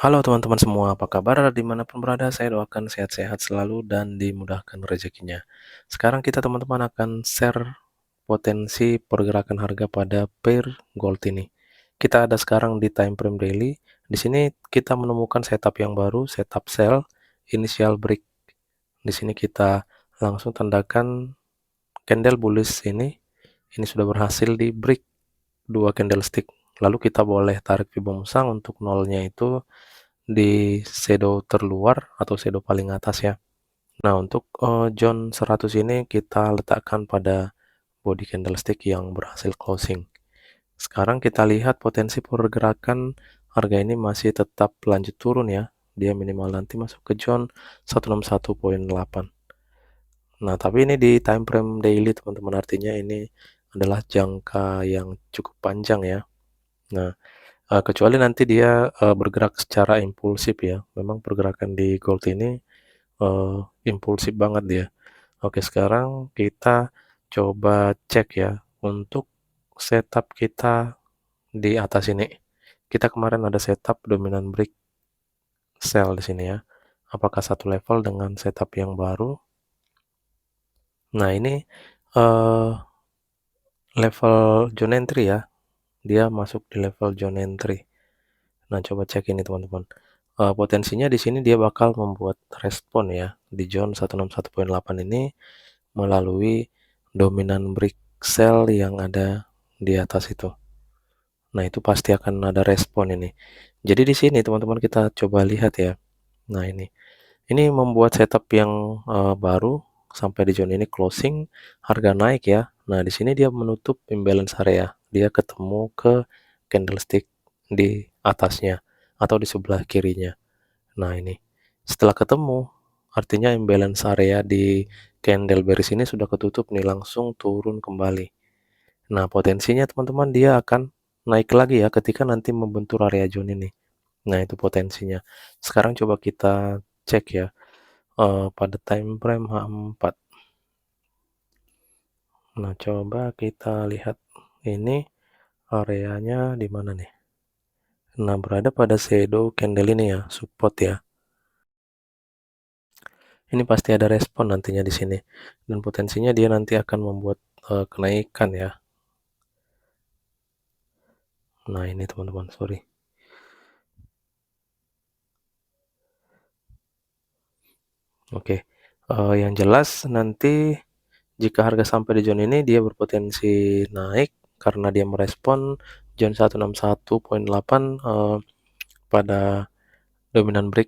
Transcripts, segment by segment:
Halo teman-teman semua, apa kabar? Dimanapun berada, saya doakan sehat-sehat selalu dan dimudahkan rezekinya. Sekarang kita teman-teman akan share potensi pergerakan harga pada pair gold ini. Kita ada sekarang di time frame daily. Di sini kita menemukan setup yang baru, setup sell, initial break. Di sini kita langsung tandakan candle bullish ini. Ini sudah berhasil di break 2 candlestick. Lalu kita boleh tarik Fibonacci untuk nolnya itu di shadow terluar atau shadow paling atas ya. Nah, untuk zone 100 ini kita letakkan pada body candlestick yang berhasil closing. Sekarang kita lihat potensi pergerakan harga ini masih tetap lanjut turun ya. Dia minimal nanti masuk ke zone 161.8. Nah, tapi ini di time frame daily teman-teman, artinya ini adalah jangka yang cukup panjang ya. Nah, kecuali nanti dia bergerak secara impulsif ya. Memang pergerakan di gold ini impulsif banget dia. Oke, sekarang kita coba cek ya untuk setup kita di atas ini. Kita kemarin ada setup dominant break sell di sini ya. Apakah satu level dengan setup yang baru? Nah, ini uh, level zone entry ya. Dia masuk di level zone entry. Nah, coba cek ini teman-teman. Potensinya di sini dia bakal membuat respon ya di zone 161.8 ini melalui dominan break sell yang ada di atas itu. Nah, itu pasti akan ada respon ini. Jadi di sini teman-teman kita coba lihat ya. Nah, ini membuat setup yang baru sampai di zone ini closing, harga naik ya. Nah, di sini dia menutup imbalance area. Dia ketemu ke candlestick di atasnya atau di sebelah kirinya. Nah, ini setelah ketemu, artinya imbalance area di candle bearish ini sudah ketutup nih, langsung turun kembali. Nah, potensinya teman-teman dia akan naik lagi ya ketika nanti membentur area zone ini. Nah, itu potensinya. Sekarang coba kita cek ya pada time frame H4. Nah, coba kita lihat ini areanya di mana nih. Nah, berada pada shadow candle ini ya, support ya. Ini pasti ada respon nantinya di sini. Dan potensinya dia nanti akan membuat kenaikan ya. Nah, ini teman-teman, sorry. Oke, yang jelas nanti jika harga sampai di zone ini dia berpotensi naik karena dia merespon zone 161.8 pada dominan break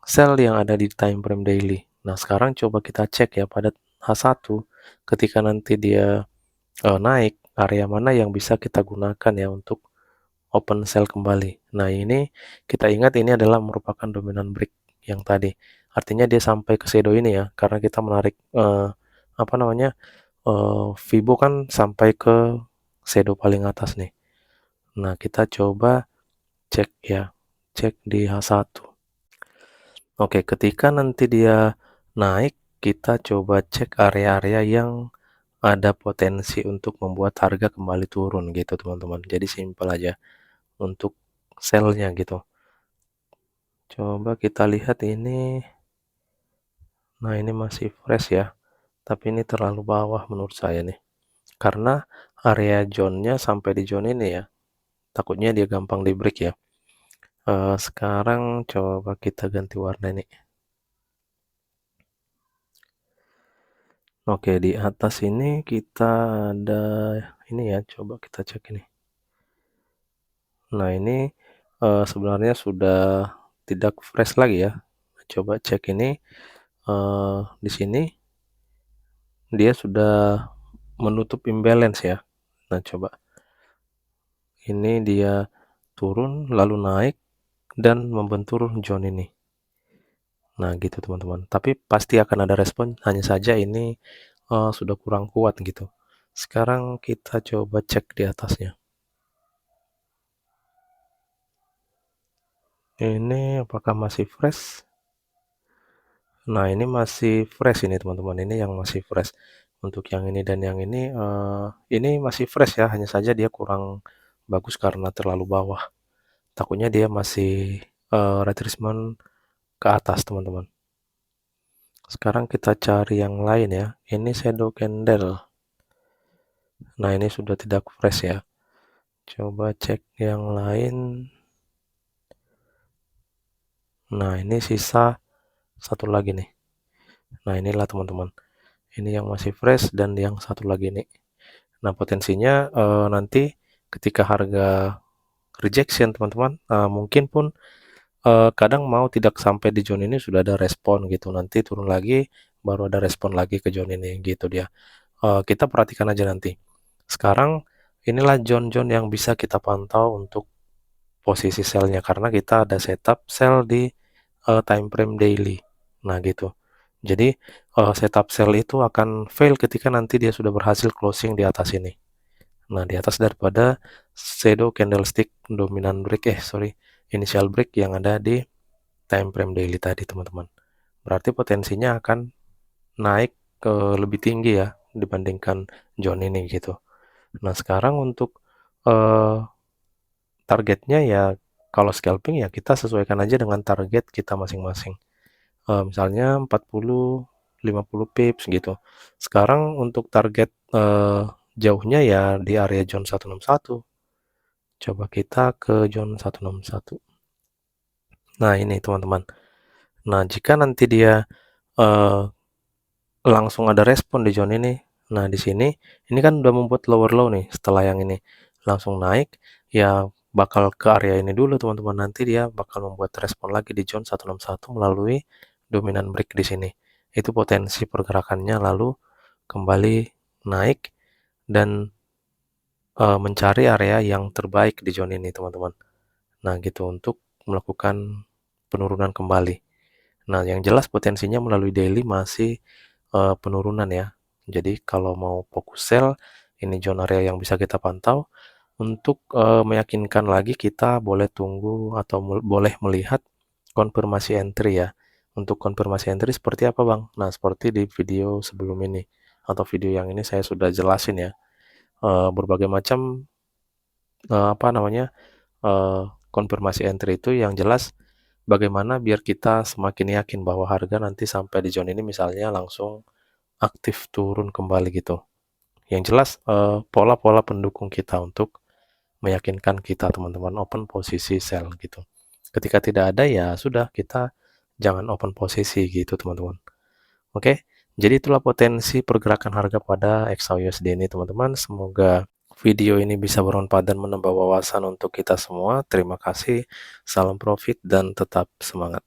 sell yang ada di time frame daily. Nah, sekarang coba kita cek ya pada H1 ketika nanti dia naik, area mana yang bisa kita gunakan ya untuk open sell kembali. Nah, ini kita ingat ini adalah merupakan dominan break yang tadi. Artinya dia sampai ke shadow ini ya, karena kita menarik apa namanya? Fibo kan sampai ke shadow paling atas nih. Nah, kita coba cek ya, cek di H1. Oke, ketika nanti dia naik, kita coba cek area-area yang ada potensi untuk membuat harga kembali turun gitu teman-teman. Jadi simpel aja untuk sell-nya gitu. Coba kita lihat ini. Nah, ini masih fresh ya. Tapi ini terlalu bawah menurut saya nih. Karena area zone-nya sampai di zone ini ya. Takutnya dia gampang di break ya. Sekarang coba kita ganti warna ini. Oke, di atas ini kita ada ini ya. Coba kita cek ini. Nah, ini sebenarnya sudah tidak fresh lagi ya. Coba cek ini. Di sini dia sudah menutup imbalance ya. Nah, coba ini dia turun lalu naik dan membentur zone ini. Nah, gitu teman-teman. Tapi pasti akan ada respon, hanya saja ini sudah kurang kuat gitu. Sekarang kita coba cek di atasnya. Ini apakah masih fresh? Nah, ini masih fresh ini teman-teman. Ini yang masih fresh. Untuk yang ini dan yang ini masih fresh ya. Hanya saja dia kurang bagus karena terlalu bawah. Takutnya dia masih retracement ke atas teman-teman. Sekarang kita cari yang lain ya. Ini shadow candle. Nah, ini sudah tidak fresh ya. Coba cek yang lain. Nah, ini sisa satu lagi nih. Nah, inilah teman-teman. Ini yang masih fresh dan yang satu lagi nih. Nah, potensinya nanti ketika harga rejection teman-teman, mungkin pun kadang mau tidak sampai di zone ini sudah ada respon gitu. Nanti turun lagi, baru ada respon lagi ke zone ini gitu dia. Kita perhatikan aja nanti. Sekarang inilah zone-zone yang bisa kita pantau untuk posisi sell-nya karena kita ada setup sell di time frame daily. Nah, gitu. Jadi setup sell itu akan fail ketika nanti dia sudah berhasil closing di atas ini. Nah, di atas daripada shadow candlestick dominant break initial break yang ada di time frame daily tadi, teman-teman. Berarti potensinya akan naik ke lebih tinggi ya dibandingkan zone ini gitu. Nah, sekarang untuk eh, targetnya ya kalau scalping ya kita sesuaikan aja dengan target kita masing-masing. Misalnya 40 50 pips gitu. Sekarang untuk target jauhnya ya di area zone 161. Coba kita ke zone 161. Nah, ini teman-teman. Nah, jika nanti dia eh, langsung ada respon di zone ini. Nah, di sini ini kan udah membuat lower low nih setelah yang ini langsung naik ya bakal ke area ini dulu teman-teman. Nanti dia bakal membuat respon lagi di zone 161 melalui dominant break di sini. Itu potensi pergerakannya lalu kembali naik dan mencari area yang terbaik di zone ini teman-teman. Nah, gitu untuk melakukan penurunan kembali. Nah, yang jelas potensinya melalui daily masih penurunan ya. Jadi kalau mau fokus sell, ini zone area yang bisa kita pantau. Untuk meyakinkan lagi kita boleh tunggu atau boleh melihat konfirmasi entry ya. Untuk konfirmasi entry seperti apa Bang? Nah, seperti di video sebelum ini atau video yang ini saya sudah jelasin ya. Berbagai macam apa namanya konfirmasi entry itu yang jelas bagaimana biar kita semakin yakin bahwa harga nanti sampai di zone ini misalnya langsung aktif turun kembali gitu. Yang jelas pola-pola pendukung kita untuk meyakinkan kita teman-teman open posisi sell gitu. Ketika tidak ada ya sudah kita jangan open posisi gitu teman-teman. Oke, jadi itulah potensi pergerakan harga pada XAUSD ini teman-teman. Semoga video ini bisa bermanfaat dan menambah wawasan untuk kita semua. Terima kasih, salam profit dan tetap semangat.